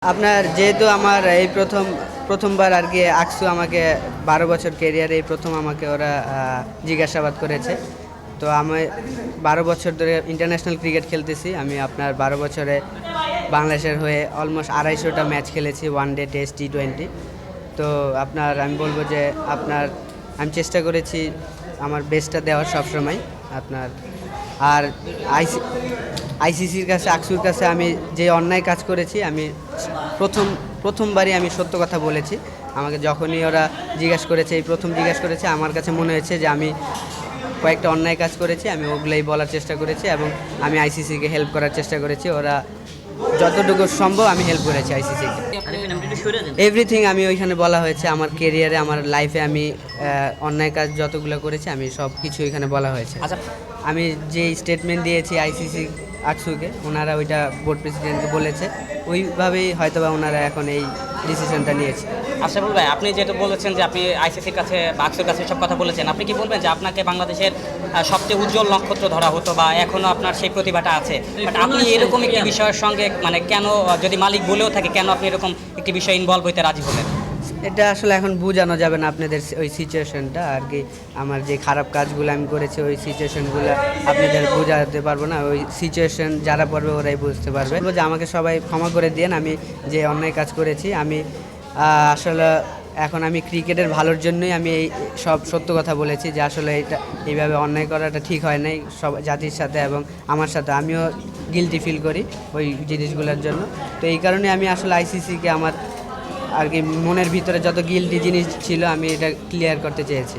আপনার যেহেতু আমার এই প্রথমবার আর কি আকসু আমাকে 12 বছর ক্যারিয়ারে এই প্রথম আমাকে ওরা জিজ্ঞাসাবাদ করেছে। তো আমি 12 বছর ধরে ইন্টারন্যাশনাল ক্রিকেট খেলতেছি। আমি আপনার 12 বছরে বাংলাদেশের হয়ে অলমোস্ট 250টা ম্যাচ খেলেছি, ওয়ান ডে, টেস্ট, টি-20। তো আপনার আমি বলবো যে আমি চেষ্টা করেছি আমার বেস্টটা দেওয়ার সবসময় আপনার। আর আইসিসির কাছে, আকসুর কাছে আমি যে অন্যায় কাজ করেছি, আমি প্রথমবারই আমি সত্য কথা বলেছি। আমাকে যখনই ওরা জিজ্ঞাসা করেছে, এই প্রথম জিজ্ঞাসা করেছে, আমার কাছে মনে হয়েছে যে আমি কয়েকটা অন্যায় কাজ করেছি, আমি ওগুলোই বলার চেষ্টা করেছি এবং আমি আইসিসিকে হেল্প করার চেষ্টা করেছি। ওরা যতটুকু সম্ভব আমি হেল্প করেছি আইসিসিকে। এভরিথিং আমি ওইখানে বলা হয়েছে, আমার কেরিয়ারে, আমার লাইফে আমি অন্যায় কাজ যতগুলো করেছি আমি সব কিছু ওইখানে বলা হয়েছে। আচ্ছা, আমি যে স্টেটমেন্ট দিয়েছি আইসিসি আকসুকে, ওনারা ওইটা বোর্ড প্রেসিডেন্টকে বলেছে, ওইভাবেই হয়তোবা ওনারা এখন এই ডিসিশনটা নিয়েছে। আশরাফুল ভাই, আপনি যেটা বলেছেন যে আপনি আইসিসির কাছে বা আকসুর কাছে সব কথা বলেছেন, আপনি কি বলবেন যে আপনাকে বাংলাদেশের সবচেয়ে উজ্জ্বল নক্ষত্র ধরা হতো বা এখনও আপনার সেই প্রতিভাটা আছে, বাট আপনি এরকম একটি বিষয়ের সঙ্গে কেন, যদি মালিক বলেও থাকে, কেন আপনি এরকম একটি বিষয়ে ইনভলভ হইতে রাজি হলেন? এটা আসলে এখন বোঝানো যাবে না আপনাদের, ওই সিচুয়েশনটা আর কি। আমার যে খারাপ কাজগুলো আমি করেছি, ওই সিচুয়েশনগুলো আপনাদের বোঝাতে পারবো না। ওই সিচুয়েশন যারা পড়বে ওরাই বুঝতে পারবে। যে আমাকে সবাই ক্ষমা করে দিয়েন, আমি যে অন্যায় কাজ করেছি। আমি আসলে এখন আমি ক্রিকেটের ভালোর জন্যই আমি এই সব সত্য কথা বলেছি, যে আসলে এটা এইভাবে অন্যায় করাটা ঠিক হয় নাই সব জাতির সাথে এবং আমার সাথে। আমিও গিলটি ফিল করি ওই জিনিসগুলোর জন্য। তো এই কারণে আমি আসলে আইসিসিকে আমার আর কি মনের ভিতরে যত গিল্টি জিনিস ছিল আমি এটা ক্লিয়ার করতে চেয়েছি।